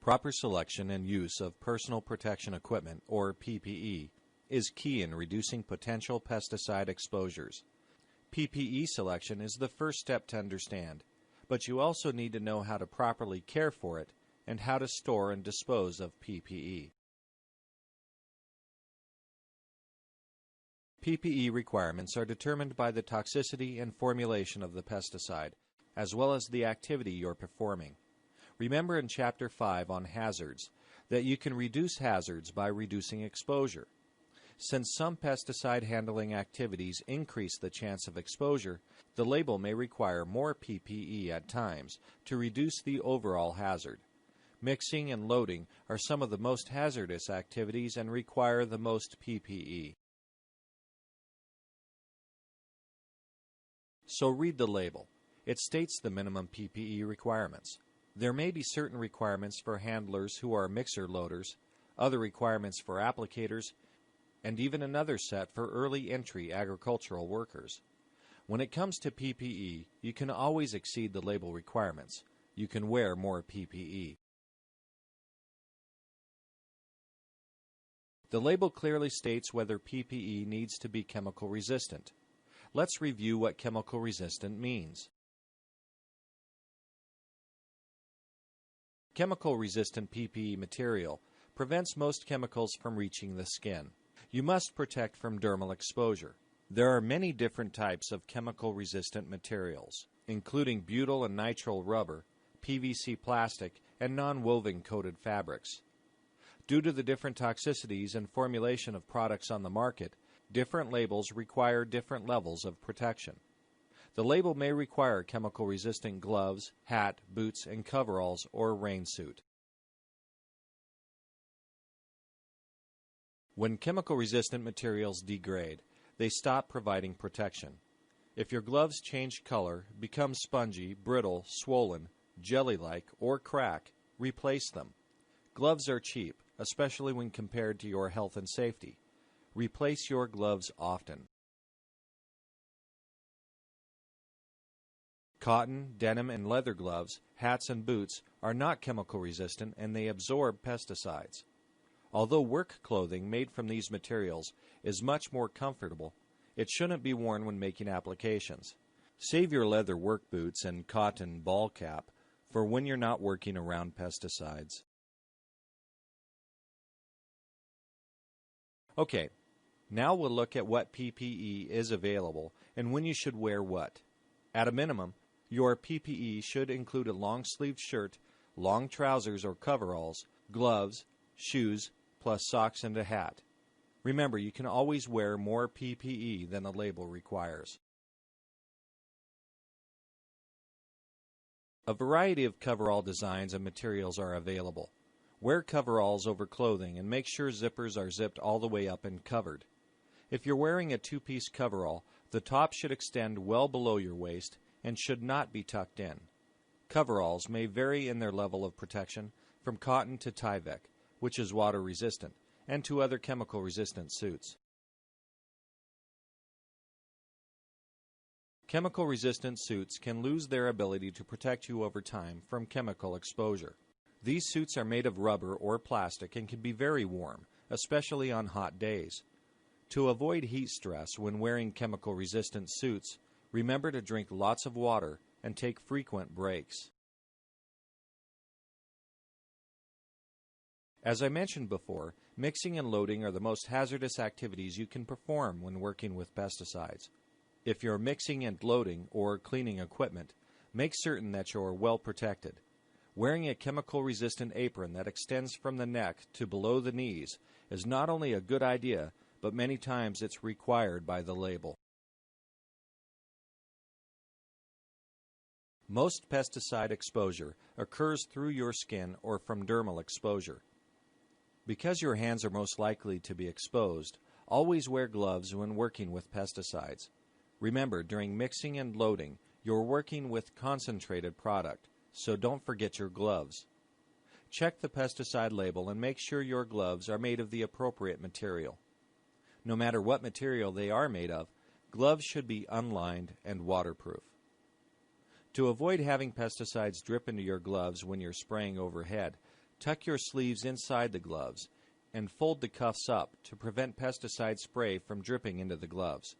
Proper selection and use of personal protection equipment, or PPE, is key in reducing potential pesticide exposures. PPE selection is the first step to understand, but you also need to know how to properly care for it and how to store and dispose of PPE. PPE requirements are determined by the toxicity and formulation of the pesticide, as well as the activity you're performing. Remember in Chapter 5 on hazards that you can reduce hazards by reducing exposure. Since some pesticide handling activities increase the chance of exposure, the label may require more PPE at times to reduce the overall hazard. Mixing and loading are some of the most hazardous activities and require the most PPE. So read the label. It states the minimum PPE requirements. There may be certain requirements for handlers who are mixer loaders, other requirements for applicators, and even another set for early entry agricultural workers. When it comes to PPE, you can always exceed the label requirements. You can wear more PPE. The label clearly states whether PPE needs to be chemical resistant. Let's review what chemical resistant means. Chemical resistant PPE material prevents most chemicals from reaching the skin. You must protect from dermal exposure. There are many different types of chemical resistant materials, including butyl and nitrile rubber, PVC plastic, and non-woven coated fabrics. Due to the different toxicities and formulation of products on the market, different labels require different levels of protection. The label may require chemical-resistant gloves, hat, boots, and coveralls or rain suit. When chemical-resistant materials degrade, they stop providing protection. If your gloves change color, become spongy, brittle, swollen, jelly-like, or crack, replace them. Gloves are cheap, especially when compared to your health and safety. Replace your gloves often. Cotton, denim, and leather gloves, hats, and boots are not chemical resistant and they absorb pesticides. Although work clothing made from these materials is much more comfortable, it shouldn't be worn when making applications. Save your leather work boots and cotton ball cap for when you're not working around pesticides. Okay, now we'll look at what PPE is available and when you should wear what. At a minimum, your PPE should include a long-sleeved shirt, long trousers or coveralls, gloves, shoes, plus socks and a hat. Remember, you can always wear more PPE than the label requires. A variety of coverall designs and materials are available. Wear coveralls over clothing and make sure zippers are zipped all the way up and covered. If you're wearing a two-piece coverall, the top should extend well below your waist and should not be tucked in. Coveralls may vary in their level of protection from cotton to Tyvek, which is water resistant, and to other chemical resistant suits. Chemical resistant suits can lose their ability to protect you over time from chemical exposure. These suits are made of rubber or plastic and can be very warm, especially on hot days. To avoid heat stress when wearing chemical resistant suits, remember to drink lots of water and take frequent breaks. As I mentioned before, mixing and loading are the most hazardous activities you can perform when working with pesticides. If you're mixing and loading or cleaning equipment, make certain that you're well protected. Wearing a chemical-resistant apron that extends from the neck to below the knees is not only a good idea, but many times it's required by the label. Most pesticide exposure occurs through your skin or from dermal exposure. Because your hands are most likely to be exposed, always wear gloves when working with pesticides. Remember, during mixing and loading, you're working with concentrated product, so don't forget your gloves. Check the pesticide label and make sure your gloves are made of the appropriate material. No matter what material they are made of, gloves should be unlined and waterproof. To avoid having pesticides drip into your gloves when you're spraying overhead, Tuck your sleeves inside the gloves and fold the cuffs up to prevent pesticide spray from dripping into the gloves.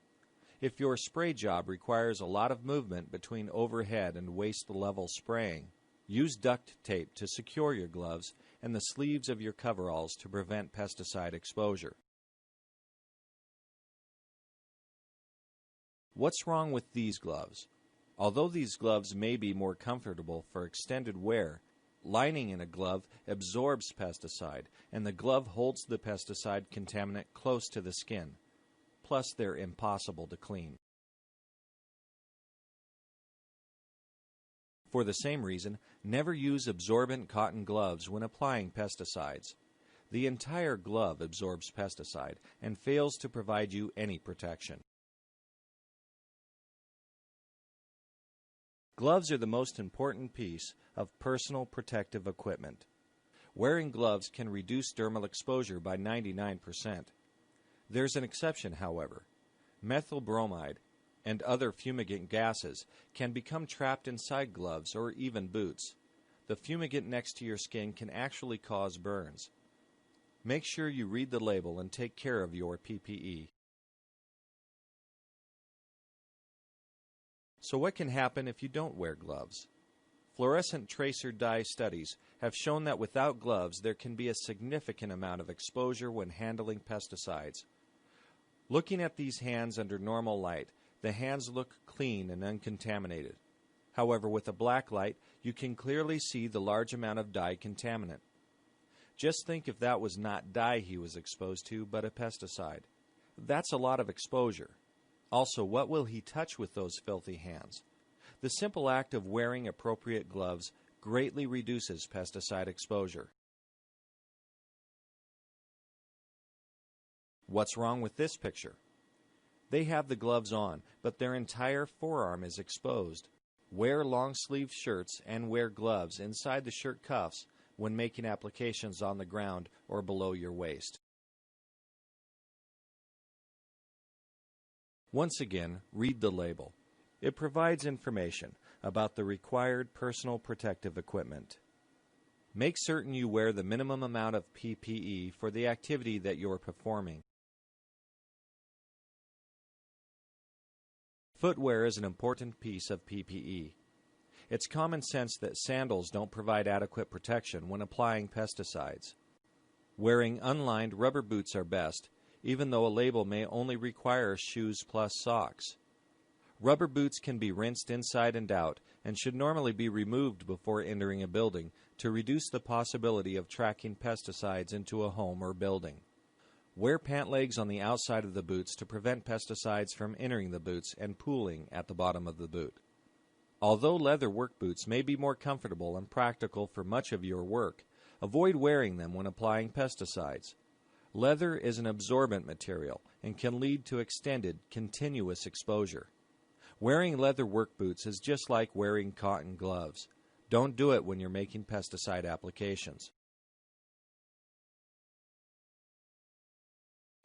If your spray job requires a lot of movement between overhead and waist level spraying, use duct tape to secure your gloves and the sleeves of your coveralls to prevent pesticide exposure. What's wrong with these gloves? Although these gloves may be more comfortable for extended wear, lining in a glove absorbs pesticide, and the glove holds the pesticide contaminant close to the skin. Plus, they're impossible to clean. For the same reason, never use absorbent cotton gloves when applying pesticides. The entire glove absorbs pesticide and fails to provide you any protection. Gloves are the most important piece of personal protective equipment. Wearing gloves can reduce dermal exposure by 99%. There's an exception, however. Methyl bromide and other fumigant gases can become trapped inside gloves or even boots. The fumigant next to your skin can actually cause burns. Make sure you read the label and take care of your PPE. So what can happen if you don't wear gloves? Fluorescent tracer dye studies have shown that without gloves there can be a significant amount of exposure when handling pesticides. Looking at these hands under normal light, the hands look clean and uncontaminated. However, with a black light, you can clearly see the large amount of dye contaminant. Just think if that was not dye he was exposed to, but a pesticide. That's a lot of exposure. Also, what will he touch with those filthy hands? The simple act of wearing appropriate gloves greatly reduces pesticide exposure. What's wrong with this picture? They have the gloves on, but their entire forearm is exposed. Wear long-sleeved shirts and wear gloves inside the shirt cuffs when making applications on the ground or below your waist. Once again, read the label. It provides information about the required personal protective equipment. Make certain you wear the minimum amount of PPE for the activity that you're performing. Footwear is an important piece of PPE. It's common sense that sandals don't provide adequate protection when applying pesticides. Wearing unlined rubber boots are best, even though a label may only require shoes plus socks. Rubber boots can be rinsed inside and out and should normally be removed before entering a building to reduce the possibility of tracking pesticides into a home or building. Wear pant legs on the outside of the boots to prevent pesticides from entering the boots and pooling at the bottom of the boot. Although leather work boots may be more comfortable and practical for much of your work, avoid wearing them when applying pesticides. Leather is an absorbent material and can lead to extended, continuous exposure. Wearing leather work boots is just like wearing cotton gloves. Don't do it when you're making pesticide applications.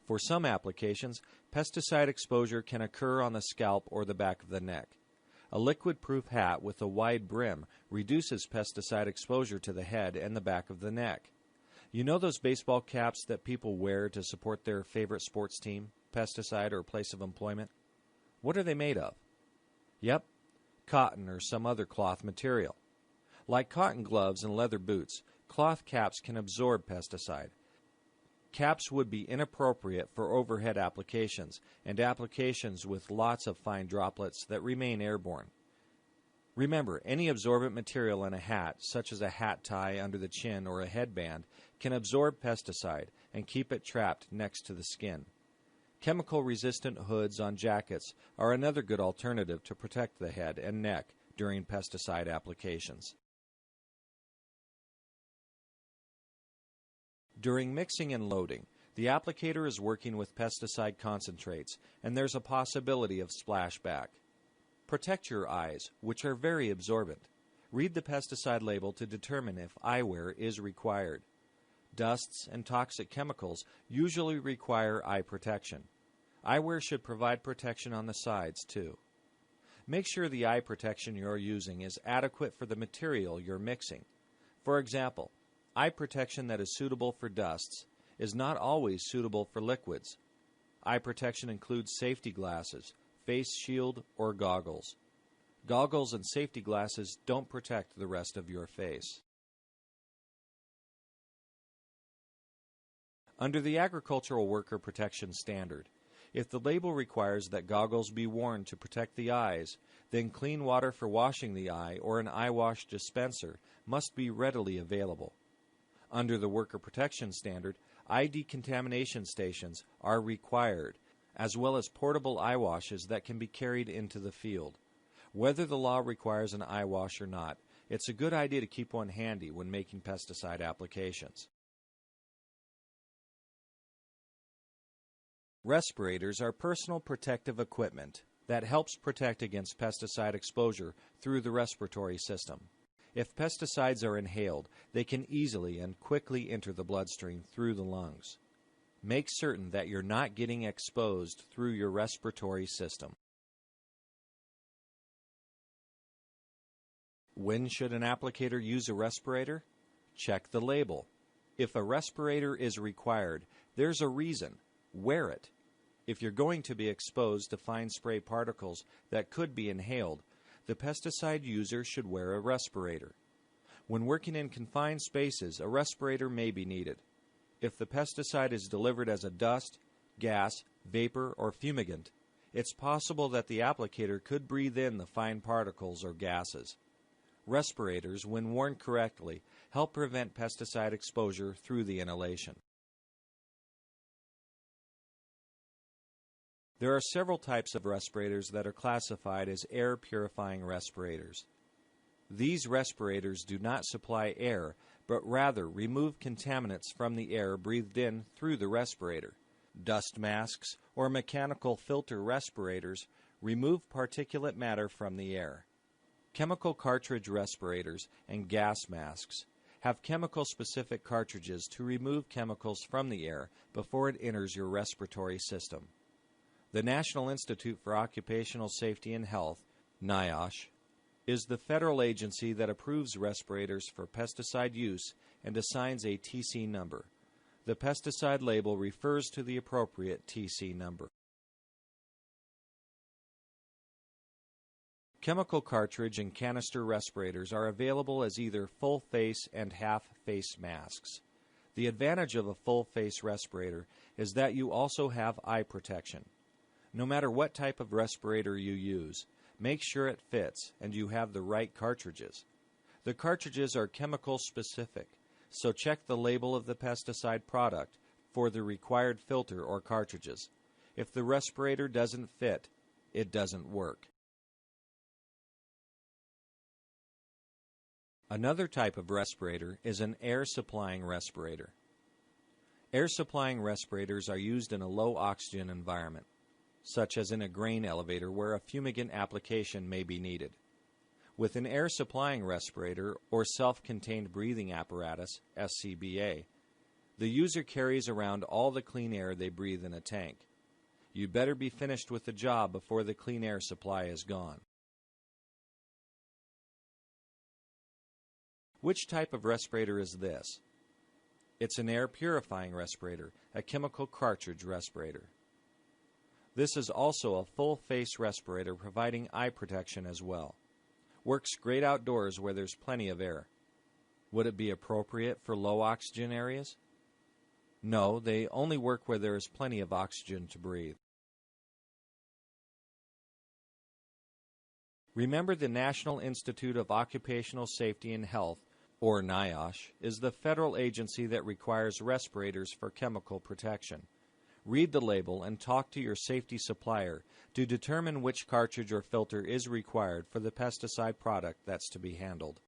For some applications, pesticide exposure can occur on the scalp or the back of the neck. A liquid-proof hat with a wide brim reduces pesticide exposure to the head and the back of the neck. You know those baseball caps that people wear to support their favorite sports team, pesticide, or place of employment? What are they made of? Yep, cotton or some other cloth material. Like cotton gloves and leather boots, cloth caps can absorb pesticide. Caps would be inappropriate for overhead applications and applications with lots of fine droplets that remain airborne. Remember, any absorbent material in a hat, such as a hat tie under the chin or a headband, can absorb pesticide and keep it trapped next to the skin. Chemical-resistant hoods on jackets are another good alternative to protect the head and neck during pesticide applications. During mixing and loading, the applicator is working with pesticide concentrates, and there's a possibility of splashback. Protect your eyes, which are very absorbent. Read the pesticide label to determine if eyewear is required. Dusts and toxic chemicals usually require eye protection. Eyewear should provide protection on the sides, too. Make sure the eye protection you're using is adequate for the material you're mixing. For example, Eye protection that is suitable for dusts is not always suitable for liquids. Eye protection includes safety glasses, face shield, or goggles. Goggles and safety glasses don't protect the rest of your face. Under the Agricultural Worker Protection Standard, if the label requires that goggles be worn to protect the eyes, then clean water for washing the eye or an eye wash dispenser must be readily available. Under the Worker Protection Standard, eye decontamination stations are required, as well as portable eye washes that can be carried into the field. Whether the law requires an eye wash or not, it's a good idea to keep one handy when making pesticide applications. Respirators are personal protective equipment that helps protect against pesticide exposure through the respiratory system. If pesticides are inhaled, they can easily and quickly enter the bloodstream through the lungs. Make certain that you're not getting exposed through your respiratory system. When should an applicator use a respirator? Check the label. If a respirator is required, there's a reason. Wear it. If you're going to be exposed to fine spray particles that could be inhaled, the pesticide user should wear a respirator. When working in confined spaces, a respirator may be needed. If the pesticide is delivered as a dust, gas, vapor, or fumigant, it's possible that the applicator could breathe in the fine particles or gases. Respirators, when worn correctly, help prevent pesticide exposure through the inhalation. There are several types of respirators that are classified as air purifying respirators. These respirators do not supply air, but rather remove contaminants from the air breathed in through the respirator. Dust masks or mechanical filter respirators remove particulate matter from the air. Chemical cartridge respirators and gas masks have chemical-specific cartridges to remove chemicals from the air before it enters your respiratory system. The National Institute for Occupational Safety and Health, NIOSH, is the federal agency that approves respirators for pesticide use and assigns a TC number. The pesticide label refers to the appropriate TC number. Chemical cartridge and canister respirators are available as either full-face and half-face masks. The advantage of a full-face respirator is that you also have eye protection. No matter what type of respirator you use, make sure it fits and you have the right cartridges. The cartridges are chemical specific, so check the label of the pesticide product for the required filter or cartridges. If the respirator doesn't fit, it doesn't work. Another type of respirator is an air-supplying respirator. Air-supplying respirators are used in a low-oxygen environment, such as in a grain elevator where a fumigant application may be needed. With an air-supplying respirator or self-contained breathing apparatus, SCBA, the user carries around all the clean air they breathe in a tank. You better be finished with the job before the clean air supply is gone. Which type of respirator is this? It's an air-purifying respirator, a chemical cartridge respirator. This is also a full-face respirator providing eye protection as well. Works great outdoors where there's plenty of air. Would it be appropriate for low oxygen areas? No, they only work where there is plenty of oxygen to breathe. Remember, the National Institute of Occupational Safety and Health, or NIOSH, is the federal agency that requires respirators for chemical protection. Read the label and talk to your safety supplier to determine which cartridge or filter is required for the pesticide product that's to be handled.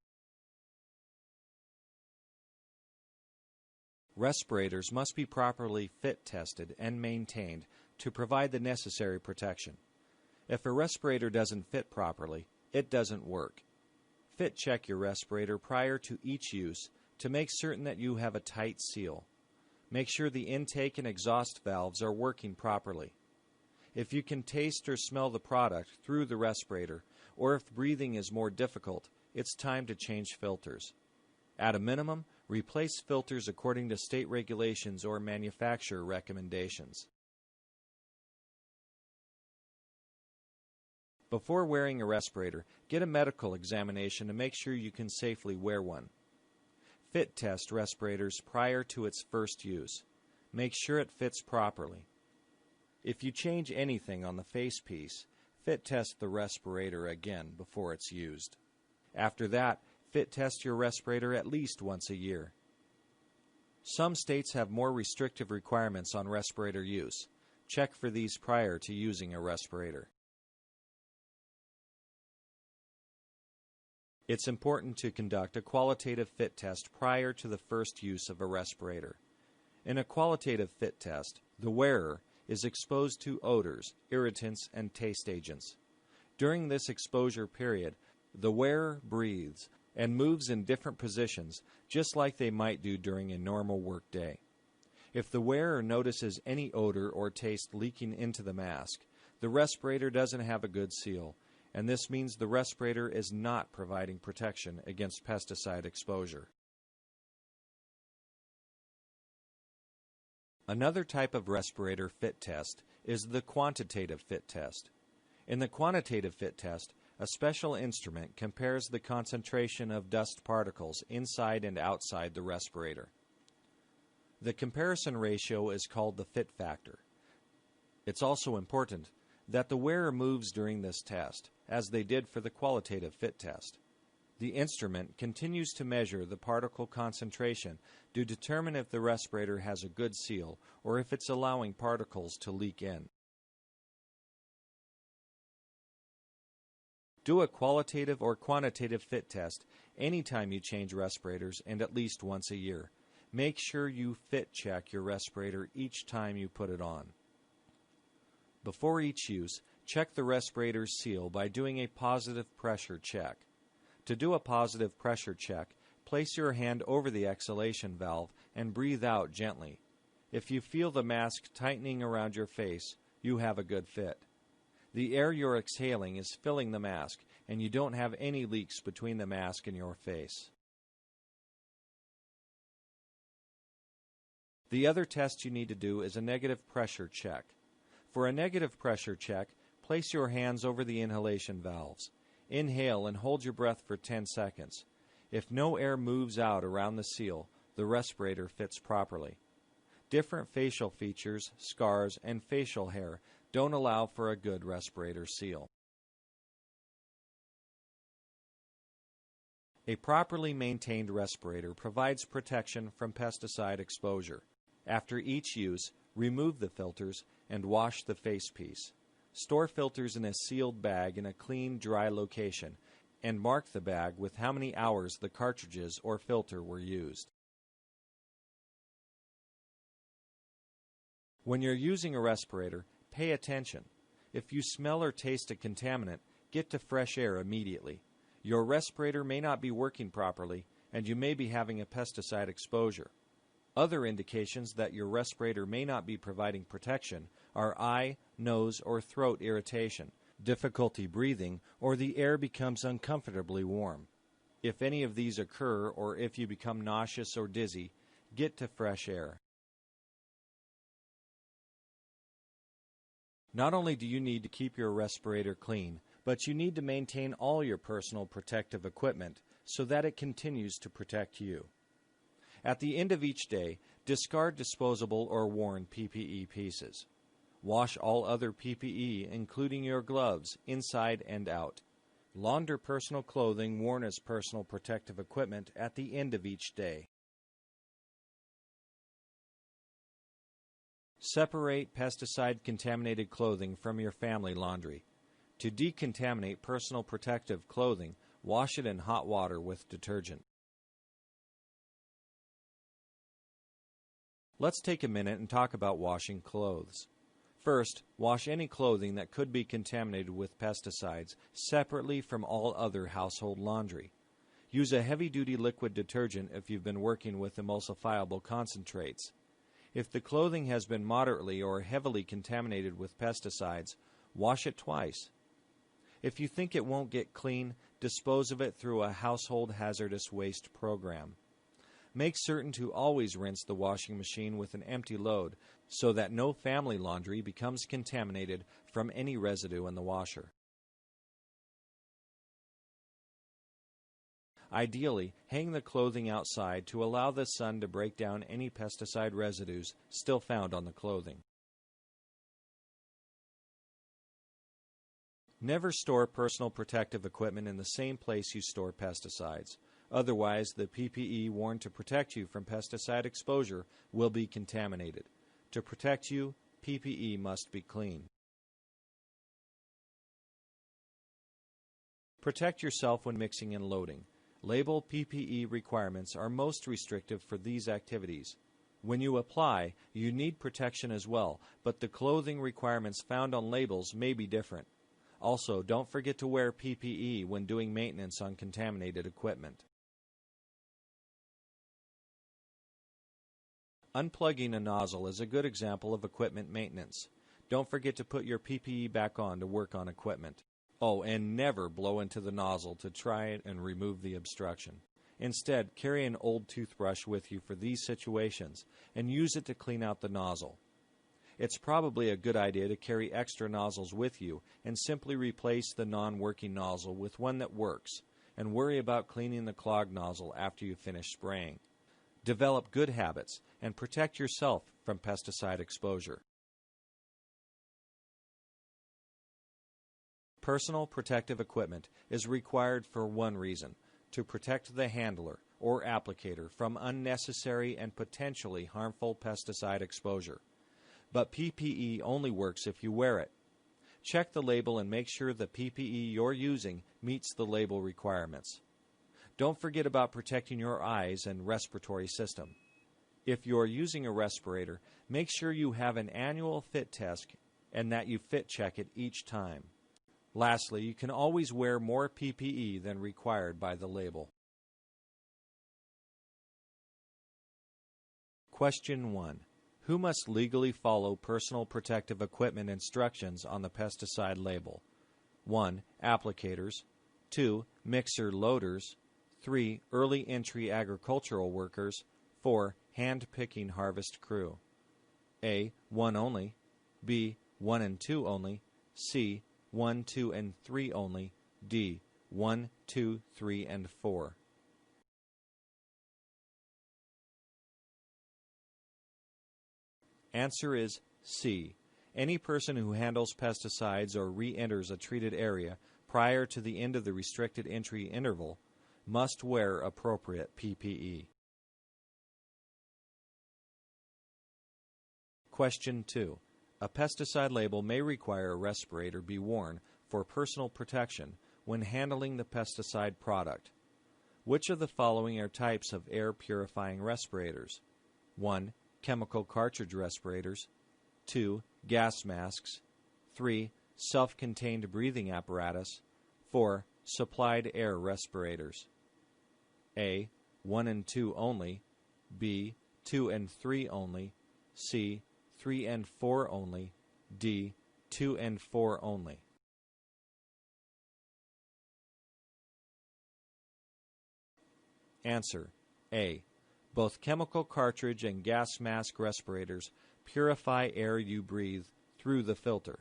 Respirators must be properly fit tested and maintained to provide the necessary protection. If a respirator doesn't fit properly, it doesn't work. Fit check your respirator prior to each use to make certain that you have a tight seal. Make sure the intake and exhaust valves are working properly. If you can taste or smell the product through the respirator, or if breathing is more difficult, it's time to change filters. At a minimum, Replace filters according to state regulations or manufacturer recommendations. Before wearing a respirator, get a medical examination to make sure you can safely wear one. Fit test respirators prior to its first use. Make sure it fits properly. If you change anything on the facepiece, fit test the respirator again before it's used. After that, fit test your respirator at least once a year. Some states have more restrictive requirements on respirator use. Check for these prior to using a respirator. It's important to conduct a qualitative fit test prior to the first use of a respirator. In a qualitative fit test, the wearer is exposed to odors, irritants, and taste agents. During this exposure period, the wearer breathes and moves in different positions, just like they might do during a normal work day. If the wearer notices any odor or taste leaking into the mask, the respirator doesn't have a good seal, and this means the respirator is not providing protection against pesticide exposure. Another type of respirator fit test is the quantitative fit test. In the quantitative fit test, a special instrument compares the concentration of dust particles inside and outside the respirator. The comparison ratio is called the fit factor. It's also important that the wearer moves during this test, as they did for the qualitative fit test. The instrument continues to measure the particle concentration to determine if the respirator has a good seal or if it's allowing particles to leak in. Do a qualitative or quantitative fit test anytime you change respirators and at least once a year. Make sure you fit check your respirator each time you put it on. Before each use, check the respirator's seal by doing a positive pressure check. To do a positive pressure check, place your hand over the exhalation valve and breathe out gently. If you feel the mask tightening around your face, you have a good fit. The air you're exhaling is filling the mask, and you don't have any leaks between the mask and your face. The other test you need to do is a negative pressure check. For a negative pressure check, place your hands over the inhalation valves. Inhale and hold your breath for 10 seconds. If no air moves out around the seal, the respirator fits properly. Different facial features, scars, and facial hair don't allow for a good respirator seal. A properly maintained respirator provides protection from pesticide exposure. After each use, remove the filters and wash the facepiece. Store filters in a sealed bag in a clean, dry location, and mark the bag with how many hours the cartridges or filter were used. When you're using a respirator, pay attention. If you smell or taste a contaminant, get to fresh air immediately. Your respirator may not be working properly, and you may be having a pesticide exposure. Other indications that your respirator may not be providing protection are eye, nose, or throat irritation, difficulty breathing, or the air becomes uncomfortably warm. If any of these occur, or if you become nauseous or dizzy, get to fresh air. Not only do you need to keep your respirator clean, but you need to maintain all your personal protective equipment so that it continues to protect you. At the end of each day, discard disposable or worn PPE pieces. Wash all other PPE, including your gloves, inside and out. Launder personal clothing worn as personal protective equipment at the end of each day. Separate pesticide-contaminated clothing from your family laundry. To decontaminate personal protective clothing, wash it in hot water with detergent. Let's take a minute and talk about washing clothes. First, wash any clothing that could be contaminated with pesticides separately from all other household laundry. Use a heavy-duty liquid detergent if you've been working with emulsifiable concentrates. If the clothing has been moderately or heavily contaminated with pesticides, wash it twice. If you think it won't get clean, dispose of it through a household hazardous waste program. Make certain to always rinse the washing machine with an empty load so that no family laundry becomes contaminated from any residue in the washer. Ideally, hang the clothing outside to allow the sun to break down any pesticide residues still found on the clothing. Never store personal protective equipment in the same place you store pesticides. Otherwise, the PPE worn to protect you from pesticide exposure will be contaminated. To protect you, PPE must be clean. Protect yourself when mixing and loading. Label PPE requirements are most restrictive for these activities. When you apply, you need protection as well, but the clothing requirements found on labels may be different. Also, don't forget to wear PPE when doing maintenance on contaminated equipment. Unplugging a nozzle is a good example of equipment maintenance. Don't forget to put your PPE back on to work on equipment. Oh, and never blow into the nozzle to try and remove the obstruction. Instead, carry an old toothbrush with you for these situations and use it to clean out the nozzle. It's probably a good idea to carry extra nozzles with you and simply replace the non-working nozzle with one that works, and worry about cleaning the clogged nozzle after you finish spraying. Develop good habits and protect yourself from pesticide exposure. Personal protective equipment is required for one reason: to protect the handler or applicator from unnecessary and potentially harmful pesticide exposure. But PPE only works if you wear it. Check the label and make sure the PPE you're using meets the label requirements. Don't forget about protecting your eyes and respiratory system. If you're using a respirator, make sure you have an annual fit test and that you fit check it each time. Lastly, you can always wear more PPE than required by the label. Question 1. Who must legally follow personal protective equipment instructions on the pesticide label? 1. Applicators. 2. Mixer loaders. 3. Early entry agricultural workers. 4. Hand-picking harvest crew. A. 1 only. B. 1 and 2 only. C. 1, 2, and 3 only. D. 1, 2, 3, and 4. Answer is C. Any person who handles pesticides or re-enters a treated area prior to the end of the restricted entry interval must wear appropriate PPE. Question 2. A pesticide label may require a respirator be worn for personal protection when handling the pesticide product. Which of the following are types of air purifying respirators? 1. Chemical cartridge respirators. 2. Gas masks. 3. Self-contained breathing apparatus. 4. Supplied air respirators. A. 1 and 2 only. B. 2 and 3 only. C. 3 and 4 only. D. 2 and 4 only. Answer: A. Both chemical cartridge and gas mask respirators purify air you breathe through the filter.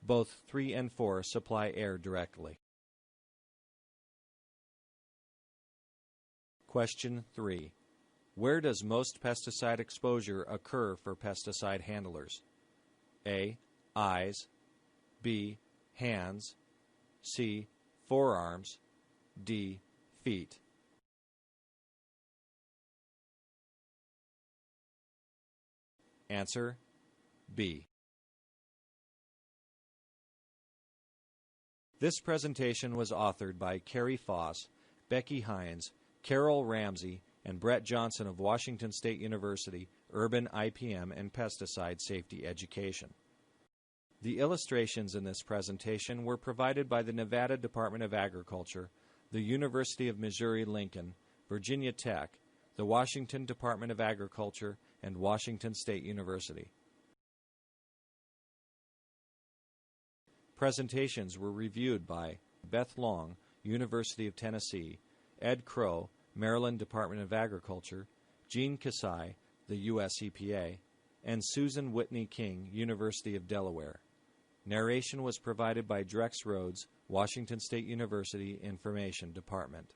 Both 3 and 4 supply air directly. Question 3. Where does most pesticide exposure occur for pesticide handlers? A. Eyes. B. Hands. C. Forearms. D. Feet. Answer: B. This presentation was authored by Carrie Foss, Becky Hines, Carol Ramsey, and Brett Johnson of Washington State University, Urban IPM and Pesticide Safety Education. The illustrations in this presentation were provided by the Nevada Department of Agriculture, the University of Missouri-Lincoln, Virginia Tech, the Washington Department of Agriculture, and Washington State University. Presentations were reviewed by Beth Long, University of Tennessee, Ed Crow, Maryland Department of Agriculture, Gene Kasai, the U.S. EPA, and Susan Whitney King, University of Delaware. Narration was provided by Drex Rhodes, Washington State University Information Department.